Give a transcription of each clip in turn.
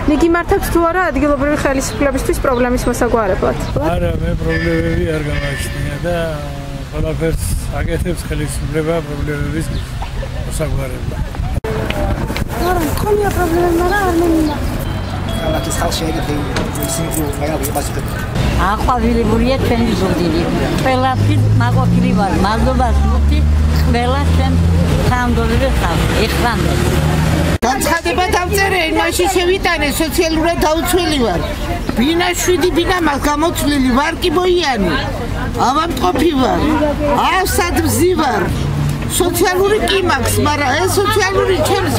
მიგიმართებთ თუ არა ადგილობრივი ხელისუფლებისთვის პრობლემის მოსაგვარებლად? არა, მე პრობლემები არ გამაჩნია და ყველაფერს აკეთებს ხელისუფლება პრობლემების მოსაგვარებლად. არა, მქონია პრობლემა რა არ მემინა. ქალაქის ხალხი ეგეთი სიმბოლო ხაიაბი ბასიკა. აყვავილებულია ჩვენი ზუგდიდი. ყველაფრის მაყოფილი ვარ. მადლობა ზუგდი ყველა ჩვენ სამდობლე ხალხი. ეხლამდე. განცხადება დავწერე, იმაში შევიტანე, სოციალურად დაუცველი ვარ. ბინა 7 ბინა მას გამოცვლილი ვარ კი მოიანი. ავამტყოფი ვარ. ავსად მზი ვარ. სოციალური კი მაქვს, მაგრამ ეს სოციალური ჩემს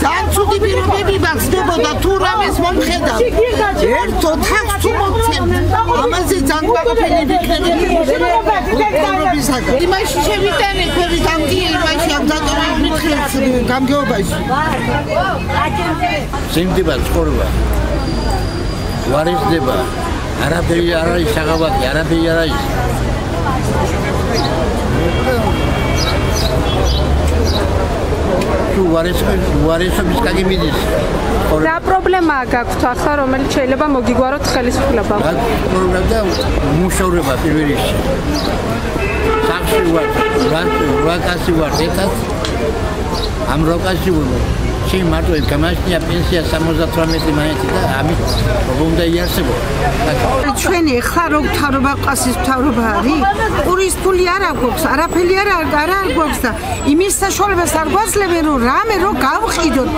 ძალიან ცუდი პირობები მაქვს თუ რამეს მომხედავ. ერთ ოთახს თუ მოგცემ, ამაზე ძალიან გაყოფილი ვიქნები. იმაში შევიტანე, ქვევი დამდია იმაში ამ დატოვებ მითხილს გამგეობაში. სიმდება ცხოვრება. ვარისდება. არაფერი არ არის საღამოთი, არაფერი არ არის. ვარისობის კაგიმიდის. რა პრობლემაა გაქვთ ახლა, რომელიც შეიძლება მოგიგვაროთ ხელისუფლებამ? პრობლემა მუშაობა პირველ რიგში. სახში ვარ, რაკასი ვარ, ეთას ამ რაკასი ვარ. შენ მარტო გამაშნია პენსია 78 მაინც და ამით უნდა იარსებო. ჩვენი ახლა რო მთავრობა ყასის მთავრობა არის, ყურის ფული არ აქვს, არაფერი არ გვაქვს და იმის საშუალებას არ გვაძლევენ რომ რამე რო გავყიდოთ.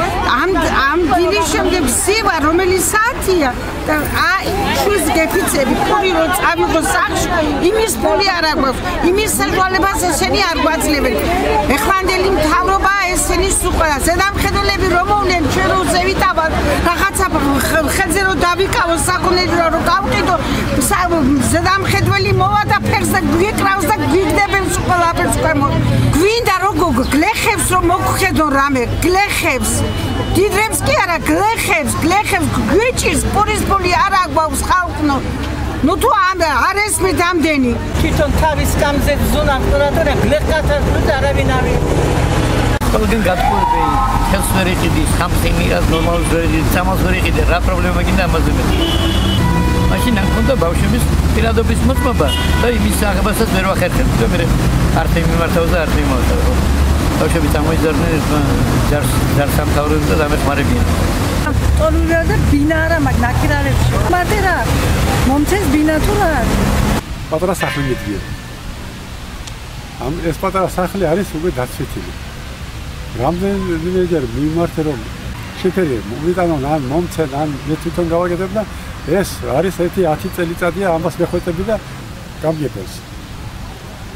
ამ დილის შემდეგ სივა რომელიც საათია და შუს გეფიცები ფული რო წავიღო სახში, იმის ფული არ აქვს. იმის საშუალებას ესენი არ გვაძლევენ. ეხლანდელი მთავრობა ესენი სუყა ზედამხედველები რომ მოვლენ ჩვენ რო ზევიტავთ რაღაცა ხელზე რო დავიკავო საკონელი რო გავყიდო ზედამხედველი მოვა და ფერს და გვიკრავს და გვიგდებენ ყველაფერს გვინდა რო გლეხებს რომ მოგხედონ რამე გლეხებს დიდრებს კი არა გლეხებს გვიჭირს პურის ფული არ აგვაქვს ხალხნო ну თუ არ ესმით ამდენი თვითონ თავის გამზე ზონამ ყურატორა გლეხათან თუ არავინ არ ყველგან გატყუები ხელს ვერ იყიდი სამსიმირას ნორმალს ვერ იყიდი სამას ვერ იყიდი რა პრობლემა გინდა ამაზე მეტი მაშინ არ ქონდა ბავშვების პირადობის მოწმობა და იმის აღებასაც ვერ ვახერხებ და მე არტი მიმართავდა არტი მიმართავდა ბავშვები წამოიძარდნენ ჯარს სამთავროებს და დამეხმარებიან ტოლურა და ბინა არა მაგ ნაკირალებში მარტო რა მომცეს ბინა თუ რა პატარა სახლი მიდია ამ ეს პატარა სახლი არის უკვე დაცვითილი რამდენიმეჯერ მიმართე რომ შეფერი მოვიტანონ ან მომცენ ან მე თვითონ გავაკეთებ და ეს არის ერთი 10 წელიწადია ამას მეხვეწები და გამგებელს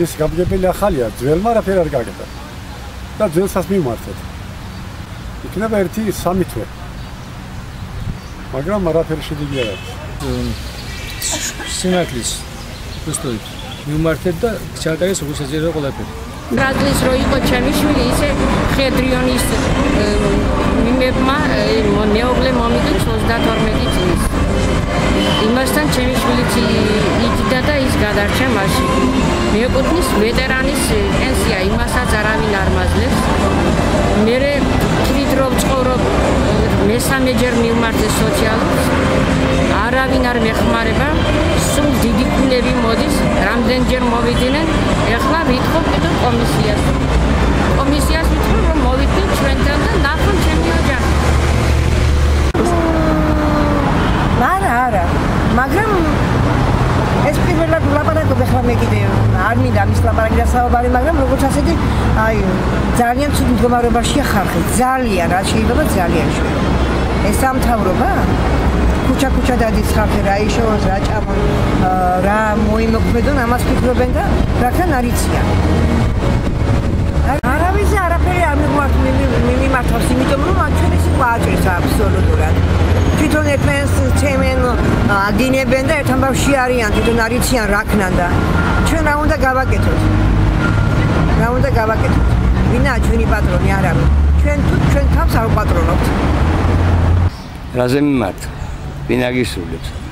ეს გამგებელი ახალია ძველმა არაფერი არ გაკეთა და ძველსაც მიმართეთ იქნება ერთი 3 თვე მაგრამ არაფერი შედეგი არ არის სინათლის უბრალოდ მიმართეთ და ჩაატარეს როგორ შეძლება ყველაფერი ბრაზილის რო იყო ჩემი შვილი ისე ხედრიონის მიმებმა მეუღლე მომიგეთ 32 წლის იმასთან ჩემი შვილიც იდიდა და ის გადარჩა მაშინ მეეკუთვნის ვეტერანის პენსია იმასაც არავინ არ მაძლევს მე თვით რო ვცხოვრობ მესამეჯერ მივმართე სოციალურს არავინ არ მეხმარება სულ დიდი ფულები მოდის რამდენჯერ მოვიდნენ ეხლა ვითხოვ კიდე კომისიას ვითხოვ რომ მოვიდნენ ჩვენთან და ნახონ ჩემი ოჯახი არა მაგრამ ეს პირველად ლაპარაკობ ახლა მე კიდე არ მინდა მის ლაპარაკი და საუბარი მაგრამ როგორც ასეთი აი ძალიან ცუდ მდგომარეობაშია ხალხი ძალიან რა შეიძლება ძალიან შვიდ ეს სამთავრობა ქუჩა დადის ხალხი რა იშოვოს რა ჭამონ რა მოიმოქმედონ ამას ფიქრობენ და რაკან არ იციან არავის არაფერი არ მიმართავს იმიტომ რომ ჩვენი სიტყვა აჭირს აბსოლუტურად თვითონ ერთმანეთს ჩემენ აგინებენ და ერთთან ბავშვი არიან თვითონ არ იციან რა ქნან და ჩვენ რა უნდა გავაკეთოთ ვინა ჩვენი პატრონი არავინ ჩვენ თავს არ ვპატრონობთ რაზე მიმართ ვინ აგისრულებს